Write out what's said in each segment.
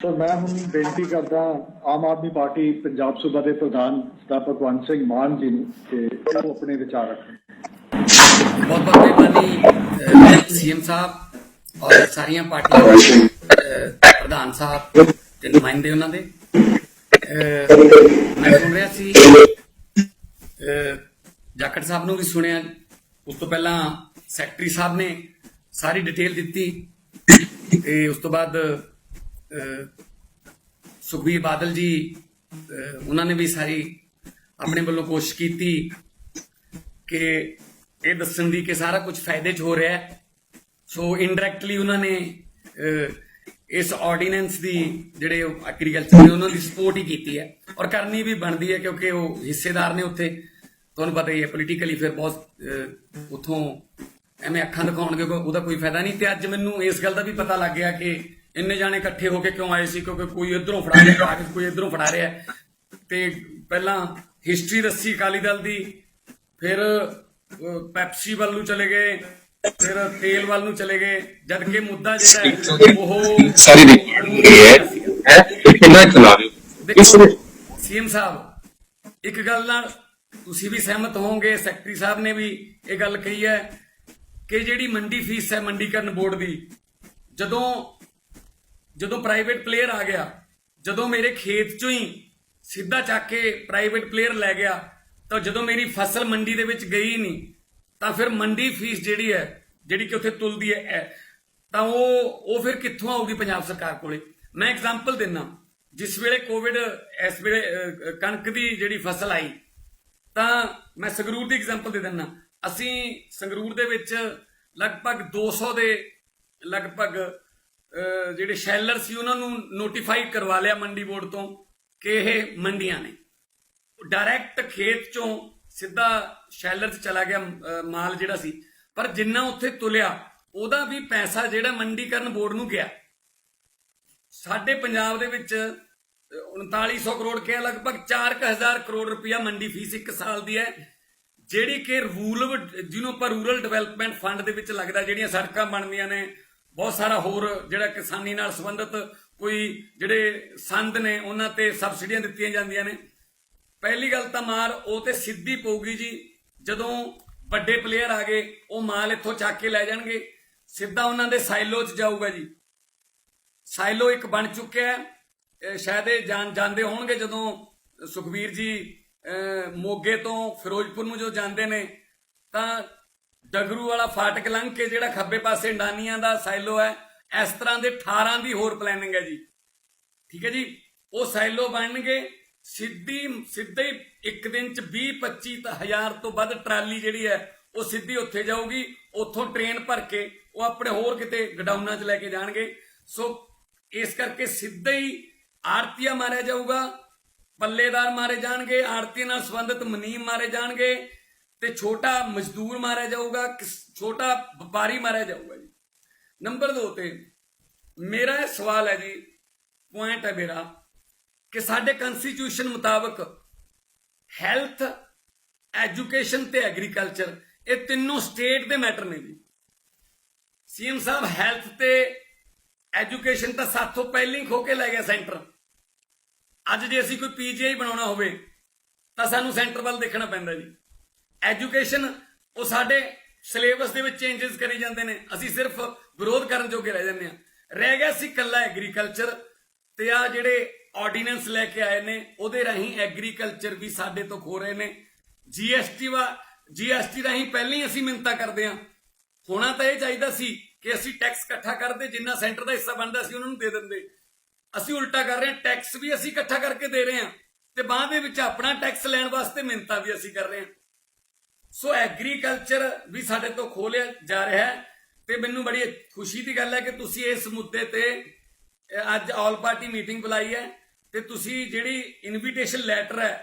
तो मैं ਹੁਣ ਬੇਨਤੀ ਕਰਦਾ ਆਮ ਆਦਮੀ ਪਾਰਟੀ ਪੰਜਾਬ ਸੂਬਾ ਦੇ ਪ੍ਰਧਾਨ ਸਰਦਾਰ ਭਗਵੰਤ ਸਿੰਘ ਮਾਨ ਜੀ ਨੂੰ ਕਿ ਉਹ ਆਪਣੇ ਵਿਚਾਰ ਰੱਖਣ। बहुत बहुत मेहरबानी सीएम साहब और सारिया पार्टियां प्रधान साहब ते नुमाइंदे उन्होंने मैं सुन रहा सी जाखड़ साहब ਨੂੰ भी सुनिया। उस तो पहला सैकटरी साहब ने सारी डिटेल दी ते उस तो बाद सुखबीर बादल जी उन्होंने भी सारी अपने वालों कोशिश की कि ये दसन दी कि सारा कुछ फायदे च हो रहा है। सो इनडायरैक्टली उन्होंने इस ऑर्डीनेंस की जिहड़े एग्रीकल्चर ने उन्होंने सपोर्ट ही की है और करनी भी बनती है क्योंकि वो हिस्सेदार ने उत्थे तुहानूं पता ही है पोलीटिकली फिर बहुत उतों एवें अखां दिखाउणगे उहदा कोई फायदा नहीं। तो अज मैनूं इस गल का भी पता लग गया कि इन्ने जाने इकट्ठे होकर क्यों आए सी क्योंकि कोई इधरों फड़ा रहा कागज कोई इधरों फड़ा रहा है। तो पहला हिस्टरी दसी अकाली दल की, फिर पैप्सी वाल नूं चले गए, फिर तेल वाल नूं चले गए, जबकि मुद्दा सीएम साहब एक गल नाल तुसीं भी सहमत होवोगे, सैकटरी साहब ने भी ये गल कही है कि जिहड़ी मंडी फीस है मंडीकरण बोर्ड की ਜਦੋਂ ਪ੍ਰਾਈਵੇਟ ਪਲੇਅਰ ਆ ਗਿਆ, ਜਦੋਂ ਮੇਰੇ ਖੇਤ ਚੋਂ ਹੀ ਸਿੱਧਾ ਚੱਕ ਕੇ ਪ੍ਰਾਈਵੇਟ ਪਲੇਅਰ ਲੈ ਗਿਆ ਤਾਂ ਜਦੋਂ ਮੇਰੀ ਫਸਲ ਮੰਡੀ ਦੇ ਵਿੱਚ ਗਈ ਨਹੀਂ ਤਾਂ ਫਿਰ ਮੰਡੀ ਫੀਸ ਜਿਹੜੀ ਹੈ ਜਿਹੜੀ ਕਿ ਉੱਥੇ ਤੁਲਦੀ ਹੈ ਤਾਂ ਉਹ ਫਿਰ ਕਿੱਥੋਂ ਆਊਗੀ ਪੰਜਾਬ ਸਰਕਾਰ ਕੋਲੇ। ਮੈਂ ਐਗਜ਼ਾਮਪਲ ਦਿੰਨਾ, ਜਿਸ ਵੇਲੇ ਕੋਵਿਡ ਇਸ ਵੇਲੇ ਕਣਕ ਦੀ ਜਿਹੜੀ ਫਸਲ ਆਈ ਤਾਂ ਮੈਂ ਸੰਗਰੂਰ ਦੀ ਐਗਜ਼ਾਮਪਲ ਦੇ ਦਿੰਨਾ। ਅਸੀਂ ਸੰਗਰੂਰ ਦੇ ਵਿੱਚ ਲਗਭਗ 200 ਦੇ ਲਗਭਗ ਜਿਹੜੇ ਸ਼ੈਲਰ ਸੀ ਉਹਨਾਂ ਨੂੰ ਨੋਟੀਫਾਈ ਕਰਵਾ ਲਿਆ ਮੰਡੀ ਬੋਰਡ ਤੋਂ ਕਿ ਇਹ ਮੰਡੀਆਂ ਨੇ। ਡਾਇਰੈਕਟ ਖੇਤ ਚੋਂ ਸਿੱਧਾ ਸ਼ੈਲਰ 'ਚ ਚਲਾ ਗਿਆ ਮਾਲ ਜਿਹੜਾ ਸੀ, ਪਰ ਜਿੰਨਾ ਉੱਥੇ ਤੁਲਿਆ ਉਹਦਾ ਵੀ ਪੈਸਾ ਜਿਹੜਾ ਮੰਡੀਕਰਨ ਬੋਰਡ ਨੂੰ ਗਿਆ। ਸਾਡੇ ਪੰਜਾਬ ਦੇ ਵਿੱਚ 3900 ਕਰੋੜ ਕਿਹਾ, ਲਗਭਗ 4000 ਕਰੋੜ ਰੁਪਇਆ ਮੰਡੀ ਫੀਸ ਇੱਕ ਸਾਲ ਦੀ ਹੈ, ਜਿਹੜੀ ਕਿ ਜਿਹਨੂੰ ਆਪਾਂ ਰੂਰਲ ਡਿਵੈਲਪਮੈਂਟ ਫੰਡ ਦੇ ਵਿੱਚ ਲੱਗਦਾ। ਜਿਹੜੀਆਂ ਸੜਕਾਂ ਬਣਦੀਆਂ ਨੇ, बहुत सारा होर जिहड़ा किसानी नाल संबंधित कोई जिहड़े संद ने उन्हां ते सबसिडियां दित्तियां जांदियां ने। पहली गल तां मार वो ते सीधी पऊगी जी जदों वड्डे प्लेयर आ गए, वो माल इत्थों चक के लै जाणगे, सीधा उन्हां दे साइलो च जाऊगा जी। साइलो एक बन चुक्या है, शायद जांदे होणगे जदों सुखबीर जी मोगे तो फिरोजपुर नूं जो जांदे ने तां डगरू वाला फाटक लंघ के जिहड़ा खब्बे पासे डानिया का साइलो है, इस तरह के 18 की होर प्लैनिंग है जी। ठीक है जी, वो साइलो बन गए सीधे ही एक दिन च 20-25 हज़ार तो वध ट्राली जिहड़ी है वो सीधी उत्थे जाऊगी, उत्थों ट्रेन भर के वो अपने होर किते गडाउना च लैके जाणगे। सो इस करके सीधे ही आड़तीआ मारिया जाऊगा, पल्लेदार मारे जाणगे, आड़ती नाल संबंधित मुनीम मारे जाणगे ते छोटा मजदूर मारा जाऊगा, छोटा व्यापारी मारा जाऊगा जी। नंबर 2 ते मेरा सवाल है जी, पॉइंट है मेरा कि साडे कॉन्स्टिट्यूशन मुताबक हैल्थ, एजुकेशन ते एग्रीकल्चर ये तीनों स्टेट दे मैटर ने जी। सीएम साहब हैल्थ ते एजुकेशन तो साथों पहले ही खो के लै गया सेंटर। अज जे असीं कोई PGI बनाउणा होवे तां सानूं सेंटर वाल देखना पैंदा जी। एजुकेशन वो साडे सिलेबस दे विच चेंजिस करी जांदे ने, असीं सिर्फ विरोध करन जोगे रह जांदे आ। रह गया सी कल्ला एग्रीकल्चर ते आ जिहड़े ऑर्डीनेंस लैके आए ने उहदे राहीं एग्रीकल्चर भी साडे तो खो रहे ने। GST राहीं पहले ही असीं मिन्नतां करदे आ, होना तां इह चाहीदा सी कि असीं टैक्स इकट्ठा करदे, जिन्ना सेंटर दा हिस्सा बनदा सी उहनां नूं दे दिंदे। असीं उल्टा कर रहे हैं, टैक्स भी असीं इकट्ठा करके दे रहे हैं ते बाਅਦ ਦੇ ਵਿੱਚ अपना टैक्स लैण वास्ते मिन्नतां भी असीं कर रहे हैं। सो एग्रीकल्चर भी साडे तो खो लिया जा रहा है। तो मैनूं बड़ी खुशी की गल है कि तुसीं इस मुद्दे ते अज ऑल पार्टी मीटिंग बुलाई है ते तुसीं जिहड़ी इनविटेशन लैटर है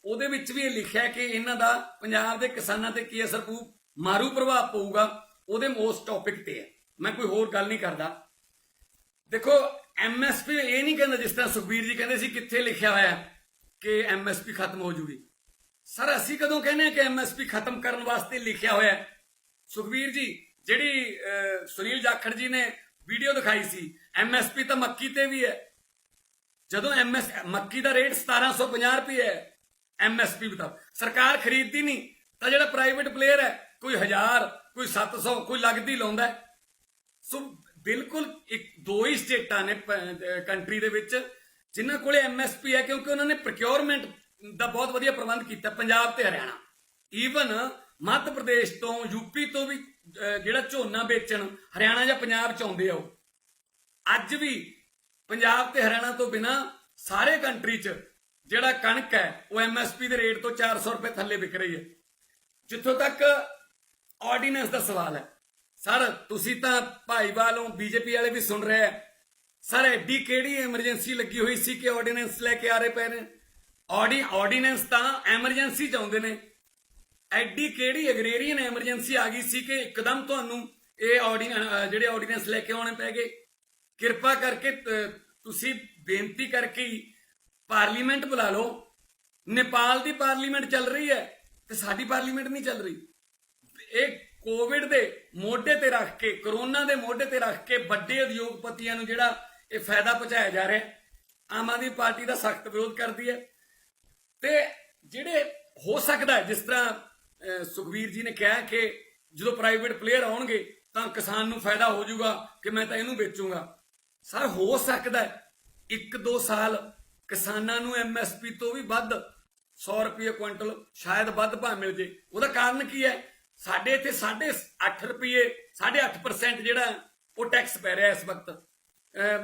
ਉਹਦੇ ਵਿੱਚ भी लिखा है कि इन्हां दा पंजाब दे किसानां ते की असर पऊ, मारू प्रभाव पऊगा, ਉਹਦੇ उस टॉपिक ते है। मैं कोई होर गल नहीं करदा। देखो MSP ये नहीं कहना जिस तरह सुखबीर जी कहते सी कित्थे लिखिया होया कि MSP खत्म हो जूगी। सर असीं कदों कहने कि MSP खत्म करने वास्ते लिखिया होया। सुखबीर जी जिहड़ी सुनील जाखड़ जी ने वीडियो दिखाई सी, MSP तो मक्की ते भी है, ਜਦੋਂ ਮੱਕੀ ਦਾ ਰੇਟ 1750 ਰੁਪਏ ਹੈ ਐਮਐਸਪੀ ਬਤਾ ਸਰਕਾਰ ਖਰੀਦਦੀ ਨਹੀਂ ਤਾਂ ਜਿਹੜਾ ਪ੍ਰਾਈਵੇਟ ਪਲੇਅਰ ਹੈ ਕੋਈ 1000 ਕੋਈ 700 ਕੋਈ ਲੱਗਦੀ ਲਾਉਂਦਾ ਹੈ। ਸੋ ਬਿਲਕੁਲ ਦੋ ਹੀ ਸਟੇਟਾਂ ਨੇ ਕੰਟਰੀ ਦੇ ਵਿੱਚ ਜਿਨ੍ਹਾਂ ਕੋਲੇ ਐਮਐਸਪੀ ਹੈ, ਕਿਉਂਕਿ ਉਹਨਾਂ ਨੇ ਪ੍ਰੋਕਿਉਰਮੈਂਟ ਦਾ ਬਹੁਤ ਵਧੀਆ ਪ੍ਰਬੰਧ ਕੀਤਾ, ਪੰਜਾਬ ਤੇ ਹਰਿਆਣਾ। ਈਵਨ ਮੱਧ ਪ੍ਰਦੇਸ਼ ਤੋਂ ਯੂਪੀ ਤੋਂ ਵੀ ਜਿਹੜਾ ਝੋਨਾ ਵੇਚਣ ਹਰਿਆਣਾ ਜਾਂ ਪੰਜਾਬ ਚ ਆਉਂਦੇ ਆ, ਉਹ ਅੱਜ ਵੀ ਪੰਜਾਬ ਤੇ ਹਰਿਆਣਾ ਤੋਂ ਬਿਨਾ ਸਾਰੇ ਕੰਟਰੀ ਚ ਜਿਹੜਾ ਕਣਕ ਹੈ ਉਹ ਐਮਐਸਪੀ ਦੇ ਰੇਟ ਤੋਂ 400 ਰੁਪਏ ਥੱਲੇ ਵਿਕ ਰਹੀ ਹੈ। ਜਿੱਥੋਂ ਤੱਕ ਆਰਡੀਨੈਂਸ ਦਾ ਸਵਾਲ ਹੈ, ਸਰ ਤੁਸੀਂ ਤਾਂ ਭਾਈਵਾਲੋਂ ਬੀਜੇਪੀ ਵਾਲੇ ਵੀ ਸੁਣ ਰਹੇ ਆ, ਸਰ ਐਡੀ ਕਿਹੜੀ ਐਮਰਜੈਂਸੀ ਲੱਗੀ ਹੋਈ ਸੀ ਕਿ ਆਰਡੀਨੈਂਸ ਲੈ ਕੇ ਆ ਰਹੇ ਪਏ ਨੇ? ਆਰਡੀਨੈਂਸ ਤਾਂ ਐਮਰਜੈਂਸੀ ਚਾਹੁੰਦੇ ਨੇ। ਐਡੀ ਕਿਹੜੀ ਐਗਰੇਰੀਅਨ ਐਮਰਜੈਂਸੀ ਆ ਗਈ ਸੀ ਕਿ ਇੱਕਦਮ ਤੁਹਾਨੂੰ ਇਹ ਜਿਹੜੇ ਆਰਡੀਨੈਂਸ ਲੈ ਕੇ ਆਉਣੇ ਪੈ ਗਏ? ਕਿਰਪਾ ਕਰਕੇ ਤੁਸੀਂ ਬੇਨਤੀ ਕਰਕੇ ਪਾਰਲੀਮੈਂਟ ਬੁਲਾ ਲਓ। ਨੇਪਾਲ ਦੀ ਪਾਰਲੀਮੈਂਟ ਚੱਲ ਰਹੀ ਹੈ ਤੇ ਸਾਡੀ ਪਾਰਲੀਮੈਂਟ ਨਹੀਂ ਚੱਲ ਰਹੀ। ਇਹ ਕੋਵਿਡ ਦੇ ਮੋਢੇ ਤੇ ਰੱਖ ਕੇ, ਕਰੋਨਾ ਦੇ ਮੋਢੇ ਤੇ ਰੱਖ ਕੇ ਵੱਡੇ ਉਦਯੋਗਪਤੀਆਂ ਨੂੰ ਜਿਹੜਾ ਇਹ ਫਾਇਦਾ ਪਹੁੰਚਾਇਆ ਜਾ ਰਿਹਾ, ਆਮ ਆਦਮੀ ਪਾਰਟੀ ਦਾ ਸਖਤ ਵਿਰੋਧ ਕਰਦੀ ਹੈ। ਤੇ ਜਿਹੜੇ ਹੋ ਸਕਦਾ ਹੈ, ਜਿਸ ਤਰ੍ਹਾਂ ਸੁਖਵੀਰ ਜੀ ਨੇ ਕਿਹਾ ਕਿ ਜਦੋਂ ਪ੍ਰਾਈਵੇਟ ਪਲੇਅਰ ਆਉਣਗੇ ਤਾਂ ਕਿਸਾਨ ਨੂੰ ਫਾਇਦਾ ਹੋ ਜਾਊਗਾ ਕਿ ਮੈਂ ਤਾਂ ਇਹਨੂੰ ਵੇਚੂਗਾ। ਸਰ ਹੋ ਸਕਦਾ 1-2 ਸਾਲ ਕਿਸਾਨਾਂ ਨੂੰ ਐਮਐਸਪੀ ਤੋਂ ਵੀ ਵੱਧ 100 ਰੁਪਏ ਕੁਇੰਟਲ ਸ਼ਾਇਦ ਵੱਧ ਭਾਅ ਮਿਲ ਜੇ। ਉਹਦਾ ਕਾਰਨ ਕੀ ਹੈ? ਸਾਡੇ ਇੱਥੇ 8.5 ਰੁਪਏ 8.5% ਜਿਹੜਾ ਉਹ ਟੈਕਸ ਪੈ ਰਿਹਾ ਇਸ ਵਕਤ।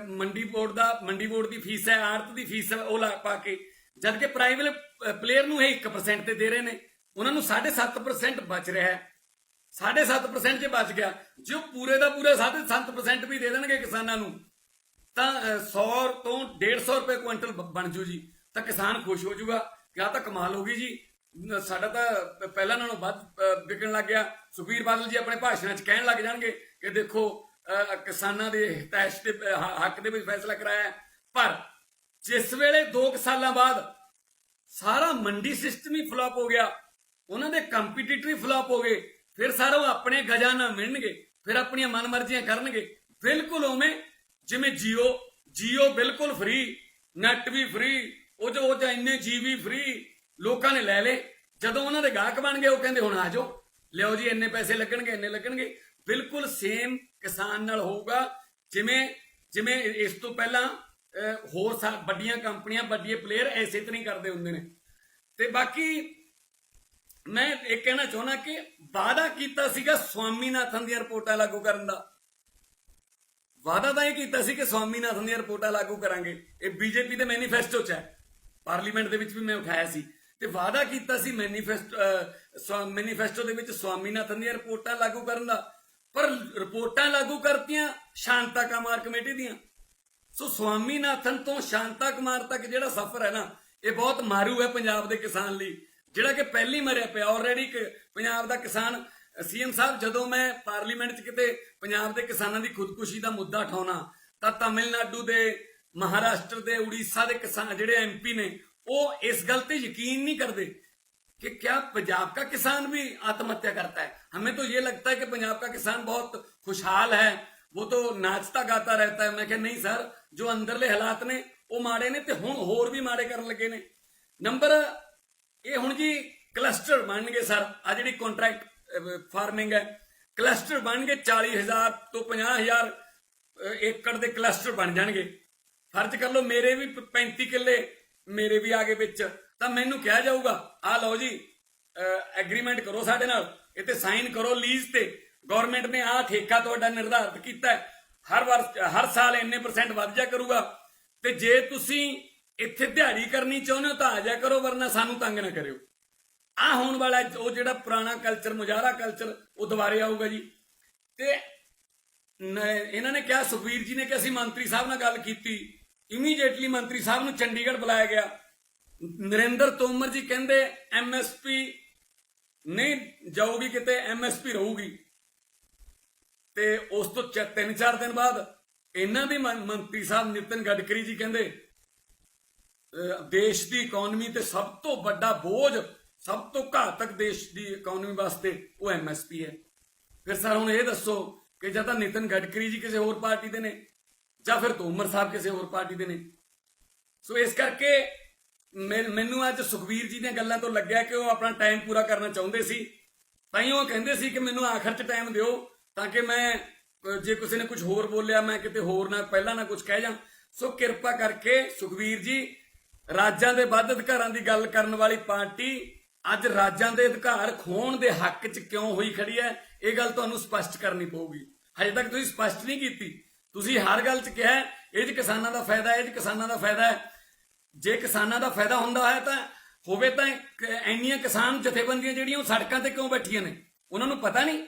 ਮੰਡੀ ਬੋਰਡ ਦੀ ਫੀਸ ਹੈ, ਆੜਤ ਦੀ ਫੀਸ ਹੈ, ਉਹ ਲਾ ਪਾ ਕੇ, ਜਦ ਕਿ ਪ੍ਰਾਈਵੇਟ ਪਲੇਅਰ ਨੂੰ ਇਹ 1% ਤੇ ਦੇ ਰਹੇ ਨੇ, ਉਹਨਾਂ ਨੂੰ 7.5% ਬਚ ਰਿਹਾ ਹੈ। 7.5% ਜੇ ਬਚ ਗਿਆ, ਜੇ ਉਹ ਪੂਰੇ ਦਾ ਪੂਰਾ 7.5% ਵੀ ਦੇ ਦੇਣਗੇ ਕਿਸਾਨਾਂ ਨੂੰ ਤਾਂ 100 ਤੋਂ 150 ਰੁਪਏ ਕੁਇੰਟਲ ਬਣ ਜੂ ਜੀ। ਤਾਂ ਕਿਸਾਨ ਖੁਸ਼ ਹੋ ਜਾਊਗਾ ਕਿ ਆਹ ਤਾਂ ਕਮਾਲ ਹੋ ਗਈ ਜੀ, ਸਾਡਾ ਤਾਂ ਪਹਿਲਾਂ ਨਾਲੋਂ ਵੱਧ ਵਿਕਣ ਲੱਗ ਗਿਆ। ਸੁਖਬੀਰ ਬਾਦਲ ਜੀ ਆਪਣੇ ਭਾਸ਼ਣਾਂ 'ਚ ਕਹਿਣ ਲੱਗ ਜਾਣਗੇ ਕਿ ਦੇਖੋ ਕਿਸਾਨਾਂ ਦੇ ਹਿਤੈਸ਼ ਦੇ ਹੱਕ ਦੇ ਵਿੱਚ ਫੈਸਲਾ ਕਰਾਇਆ। ਪਰ ਜਿਸ ਵੇਲੇ 2 ਸਾਲਾਂ ਬਾਅਦ ਸਾਰਾ ਮੰਡੀ ਸਿਸਟਮ ਹੀ ਫਲॉप ਹੋ ਗਿਆ, ਉਹਨਾਂ ਦੇ ਕੰਪੀਟੀਟਰ ਹੀ ਫਲॉप ਹੋ ਗਏ, ਫਿਰ ਸਾਰਾ ਉਹ ਆਪਣੇ ਗਜਾਂ ਨਾਲ ਮਿਲਣਗੇ, ਫਿਰ ਆਪਣੀਆਂ ਮਨਮਰਜ਼ੀਆਂ ਕਰਨਗੇ। ਬਿਲਕੁਲ ਉਵੇਂ ਜਿਵੇਂ ਜੀਓ ਬਿਲਕੁਲ ਫ੍ਰੀ, ਨੈਟ ਵੀ ਫ੍ਰੀ, ਉਹ ਚ ਇੰਨੇ ਜੀਬੀ ਫ੍ਰੀ ਲੋਕਾਂ ਨੇ ਲੈ ਲਏ। ਜਦੋਂ ਉਹਨਾਂ ਦੇ ਗਾਹਕ ਬਣ ਗਏ ਉਹ ਕਹਿੰਦੇ ਹੁਣ ਆ ਜਾਓ, ਲਿਓ ਜੀ ਇੰਨੇ ਪੈਸੇ ਲੱਗਣਗੇ, ਇੰਨੇ ਲੱਗਣਗੇ। ਬਿਲਕੁਲ ਸੇਮ ਕਿਸਾਨ ਨਾਲ ਹੋਊਗਾ ਜਿਵੇਂ ਇਸ ਤੋਂ ਪਹਿਲਾਂ ਹੋਰ ਵੱਡੀਆਂ ਕੰਪਨੀਆਂ, ਵੱਡੇ ਪਲੇਅਰ ਐਸੇ ਤਰ੍ਹਾਂ ਹੀ ਕਰਦੇ ਹੁੰਦੇ ਨੇ। ਤੇ ਬਾਕੀ ਮੈਂ ਇਹ ਕਹਿਣਾ ਚਾਹੁੰਦਾ ਕਿ ਵਾਅਦਾ ਕੀਤਾ ਸੀਗਾ ਸਵਾਮੀਨਾਥਨ ਦੀਆਂ ਰਿਪੋਰਟਾਂ ਲਾਗੂ ਕਰਨ ਦਾ। ਵਾਅਦਾ ਤਾਂ ਇਹ ਕੀਤਾ ਸੀ ਕਿ ਸਵਾਮੀਨਾਥਨ ਦੀਆਂ ਰਿਪੋਰਟਾਂ ਲਾਗੂ ਕਰਾਂਗੇ, ਇਹ ਬੀਜੇਪੀ ਦੇ ਮੈਨੀਫੈਸਟੋ 'ਚ ਹੈ, ਪਾਰਲੀਮੈਂਟ ਦੇ ਵਿੱਚ ਵੀ ਮੈਂ ਉਠਾਇਆ ਸੀ। ਤੇ ਵਾਅਦਾ ਕੀਤਾ ਸੀ ਮੈਨੀਫੈਸਟੋ ਦੇ ਵਿੱਚ ਸਵਾਮੀਨਾਥਨ ਦੀਆਂ ਰਿਪੋਰਟਾਂ ਲਾਗੂ ਕਰਨ ਦਾ, ਪਰ ਰਿਪੋਰਟਾਂ ਲਾਗੂ ਕਰਤੀਆਂ ਸ਼ਾਂਤਾ ਕੁਮਾਰ ਕਮੇਟੀ ਦੀਆਂ। ਸੋ ਸਵਾਮੀਨਾਥਨ ਤੋਂ ਸ਼ਾਂਤਾ ਕੁਮਾਰ ਤੱਕ ਜਿਹੜਾ ਸਫ਼ਰ ਹੈ ਨਾ, ਇਹ ਬਹੁਤ ਮਾਰੂ ਹੈ ਪੰਜਾਬ ਦੇ ਕਿਸਾਨ ਲਈ, ਜਿਹੜਾ ਕਿ ਪਹਿਲੀ ਮਰਿਆ ਪਿਆ ਆਲਰੇਡੀ। ਪੰਜਾਬ ਦਾ ਕਿਸਾਨ ਸੀਐਮ ਸਾਹਿਬ, ਜਦੋਂ ਮੈਂ ਪਾਰਲੀਮੈਂਟ 'ਚ ਕਿਤੇ ਪੰਜਾਬ ਦੇ ਕਿਸਾਨਾਂ ਦੀ ਖੁਦਕੁਸ਼ੀ ਦਾ ਮੁੱਦਾ ਉਠਾਉਣਾ ਤਾਂ ਤਮਿਲਨਾਡੂ ਦੇ, ਮਹਾਰਾਸ਼ਟਰ ਦੇ, ਉੜੀਸਾ ਦੇ ਕਿਸਾਨ ਜਿਹੜੇ ਐਮਪੀ ਨੇ, ਉਹ ਇਸ ਗੱਲ ਤੇ ਯकीन नहीं करते कि क्या पंजाब का किसान भी आत्महत्या करता है। हमें तो ये लगता है कि पंजाब का किसान बहुत खुशहाल है, वो तो नाचता गाता रहता है। मैं कहा नहीं सर, जो अंदरले हालात ने वो माड़े ने ते हुण होर भी माड़े करन लगे ने। नंबर ये हुण जी क्लस्टर बन गए सर, आ जिहड़ी कॉन्ट्रैक्ट फार्मिंग है, क्लस्टर बन गए 40,000 तो 50,000 एकड़ के क्लस्टर बन जाएंगे। फर्ज कर लो मेरे भी 35 किले मेरे भी आगे विच, ਤਾਂ ਮੈਨੂੰ ਕਿਹਾ ਜਾਊਗਾ ਆ ਲਓ ਜੀ ਐਗਰੀਮੈਂਟ ਕਰੋ ਸਾਡੇ ਨਾਲ, ਇਹ ਤੇ ਸਾਈਨ ਕਰੋ ਲੀਜ਼ ਤੇ, ਗਵਰਨਮੈਂਟ ਨੇ ਆ ਠੇਕਾ ਤੁਹਾਡਾ ਨਿਰਧਾਰਿਤ ਕੀਤਾ ਹੈ, ਹਰ ਸਾਲ ਇੰਨੇ % ਵੱਧ ਜਾ ਕਰੂਗਾ, ਤੇ ਜੇ ਤੁਸੀਂ ਇੱਥੇ ਦਿਹਾੜੀ ਕਰਨੀ ਚਾਹੁੰਦੇ ਹੋ ਤਾਂ ਆ ਜਾ ਕਰੋ, ਵਰਨਾ ਸਾਨੂੰ ਤੰਗ ਨਾ ਕਰਿਓ। ਆ ਹੋਣ ਵਾਲਾ ਉਹ ਜਿਹੜਾ ਪੁਰਾਣਾ ਕਲਚਰ, ਮੁਜ਼ਾਹਰਾ ਕਲਚਰ, ਉਹ ਦੁਬਾਰੇ ਆਊਗਾ ਜੀ। ਤੇ ਇਹਨਾਂ ਨੇ ਕਿਹਾ, ਸੁਖਬੀਰ ਜੀ ਨੇ ਕਿ ਅਸੀਂ ਮੰਤਰੀ ਸਾਹਿਬ ਨਾਲ ਗੱਲ ਕੀਤੀ, ਇਮੀਡੀਏਟਲੀ ਮੰਤਰੀ ਸਾਹਿਬ ਨੂੰ ਚੰਡੀਗੜ੍ਹ ਬੁਲਾਇਆ ਗਿਆ। ਨਰਿੰਦਰ ਤੋਮਰ ਜੀ ਕਹਿੰਦੇ ਐਮਐਸਪੀ ਨਹੀਂ ਜਾਊਗੀ ਕਿਤੇ, ਐਮਐਸਪੀ ਰਹੂਗੀ। ਤੇ ਉਸ ਤੋਂ 3-4 ਦਿਨ ਬਾਅਦ ਇਹਨਾਂ ਦੇ ਮੰਤਰੀ ਸਾਹਿਬ ਨਿਤਿਨ ਗਡਕਰੀ ਜੀ ਕਹਿੰਦੇ ਦੇਸ਼ ਦੀ ਇਕਨੋਮੀ ਤੇ ਸਭ ਤੋਂ ਵੱਡਾ ਬੋਝ, ਸਭ ਤੋਂ ਘਾਤਕ ਦੇਸ਼ ਦੀ ਇਕਨੋਮੀ ਵਾਸਤੇ ਉਹ ਐਮਐਸਪੀ ਹੈ। ਫਿਰ ਸਰ ਹੁਣ ਇਹ ਦੱਸੋ ਕਿ ਜਾਂ ਤਾਂ ਨਿਤਿਨ ਗਡਕਰੀ ਜੀ ਕਿਸੇ ਹੋਰ ਪਾਰਟੀ ਦੇ ਨੇ ਜਾਂ ਫਿਰ ਤੋਮਰ ਸਾਹਿਬ ਕਿਸੇ ਹੋਰ ਪਾਰਟੀ ਦੇ ਨੇ। ਸੋ ਇਸ ਕਰਕੇ ਮੈਨੂੰ ਅੱਜ ਸੁਖਬੀਰ ਜੀ ਦੀਆਂ ਗੱਲਾਂ ਤੋਂ ਲੱਗਿਆ ਕਿ ਉਹ ਆਪਣਾ ਟਾਈਮ ਪੂਰਾ ਕਰਨਾ ਚਾਹੁੰਦੇ ਸੀ, ਤਾਂ ਹੀ ਉਹ ਕਹਿੰਦੇ ਸੀ ਕਿ ਮੈਨੂੰ ਆਖਰ 'ਚ ਟਾਈਮ ਦਿਓ ਤਾਂ ਕਿ ਮੈਂ ਜੇ ਕਿਸੇ ਨੇ ਕੁਝ ਹੋਰ ਬੋਲਿਆ ਮੈਂ ਕਿਤੇ ਹੋਰ ਨਾ ਪਹਿਲਾਂ ਨਾ ਕੁਝ ਕਹਿ ਜਾਂ। ਸੋ ਕਿਰਪਾ ਕਰਕੇ ਸੁਖਬੀਰ ਜੀ, ਰਾਜਾਂ ਦੇ ਵੱਧ ਅਧਿਕਾਰਾਂ ਦੀ ਗੱਲ ਕਰਨ ਵਾਲੀ ਪਾਰਟੀ ਅੱਜ ਰਾਜਾਂ ਦੇ ਅਧਿਕਾਰ ਖੋਹਣ ਦੇ ਹੱਕ 'ਚ ਕਿਉਂ ਹੋਈ ਖੜੀ ਹੈ, ਇਹ ਗੱਲ ਤੁਹਾਨੂੰ ਸਪਸ਼ਟ ਕਰਨੀ ਪਊਗੀ। ਹਜੇ ਤੱਕ ਤੁਸੀਂ ਸਪਸ਼ਟ ਨਹੀਂ ਕੀਤੀ। ਤੁਸੀਂ ਹਰ ਗੱਲ 'ਚ ਕਿਹਾ ਇਹ 'ਚ ਕਿਸਾਨਾਂ ਦਾ ਫਾਇਦਾ ਹੈ, ਇਹ 'ਚ ਕਿਸਾਨਾਂ ਦਾ ਫਾਇਦਾ ਹੈ। ਜੇ ਕਿਸਾਨਾਂ ਦਾ ਫਾਇਦਾ ਹੁੰਦਾ ਹੈ ਤਾਂ ਹੋਵੇ ਤਾਂ ਇੰਨੀਆਂ ਕਿਸਾਨ ਜਥੇਬੰਦੀਆਂ ਜਿਹੜੀਆਂ ਉਹ ਸੜਕਾਂ ਤੇ ਕਿਉਂ ਬੈਠੀਆਂ ਨੇ? ਉਹਨਾਂ ਨੂੰ ਪਤਾ ਨਹੀਂ,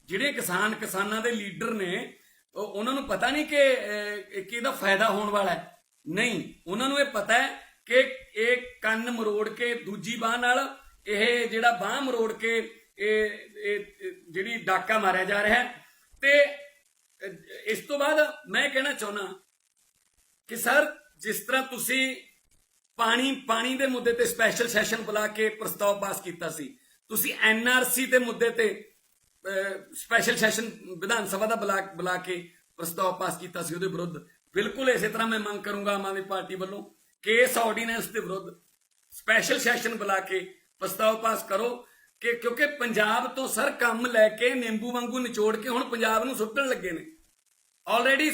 ਜਿਹੜੇ ਕਿਸਾਨਾਂ ਦੇ ਲੀਡਰ ਨੇ ਉਹਨਾਂ ਨੂੰ ਪਤਾ ਨਹੀਂ ਕਿ ਇਹਦਾ ਫਾਇਦਾ ਹੋਣ ਵਾਲਾ ਹੈ? ਨਹੀਂ, ਉਹਨਾਂ ਨੂੰ ਇਹ ਪਤਾ ਹੈ ਕਿ ਇਹ ਕੰਨ ਮਰੋੜ ਕੇ ਦੂਜੀ ਬਾਹ ਨਾਲ ਇਹ ਜਿਹੜਾ ਬਾਹ ਮਰੋੜ ਕੇ ਇਹ ਜਿਹੜੀ ਡਾਕਾ ਮਾਰਿਆ ਜਾ ਰਿਹਾ ਹੈ। ਤੇ ਇਸ ਤੋਂ ਬਾਅਦ ਮੈਂ ਕਹਿਣਾ ਚਾਹੁੰਦਾ ਕਿ ਸਰ, ਜਿਸ ਤਰ੍ਹਾਂ ਤੁਸੀਂ ਪਾਣੀ ਦੇ ਮੁੱਦੇ ਤੇ ਸਪੈਸ਼ਲ ਸੈਸ਼ਨ ਬੁਲਾ ਕੇ ਪ੍ਰਸਤਾਵ ਪਾਸ ਕੀਤਾ ਸੀ, ਤੁਸੀਂ ਐਨਆਰਸੀ ਦੇ ਮੁੱਦੇ ਤੇ ਸਪੈਸ਼ਲ ਸੈਸ਼ਨ ਵਿਧਾਨ ਸਭਾ ਦਾ ਬੁਲਾ ਕੇ ਪ੍ਰਸਤਾਵ ਪਾਸ ਕੀਤਾ ਸੀ ਉਹਦੇ ਵਿਰੁੱਧ। ਬਿਲਕੁਲ ਇਸੇ ਤਰ੍ਹਾਂ ਮੈਂ ਮੰਗ ਕਰੂੰਗਾ ਆਮ ਆਦਮੀ ਪਾਰਟੀ ਵੱਲੋਂ ਕਿ ਇਸ ਆਰਡੀਨੈਂਸ ਦੇ ਵਿਰੁੱਧ ਸਪੈਸ਼ਲ ਸੈਸ਼ਨ ਬੁਲਾ ਕੇ ਪ੍ਰਸਤਾਵ ਪਾਸ ਕਰੋ ਕਿ ਕਿਉਂਕਿ ਪੰਜਾਬ ਤੋਂ ਸਰ ਕੰਮ ਲੈ ਕੇ ਨਿੰਬੂ ਵਾਂਗੂ ਨਿਚੋੜ ਕੇ ਹੁਣ ਪੰਜਾਬ ਨੂੰ ਸੁੱਟਣ ਲੱਗੇ ਨੇ ਆਲਰੇਡੀ।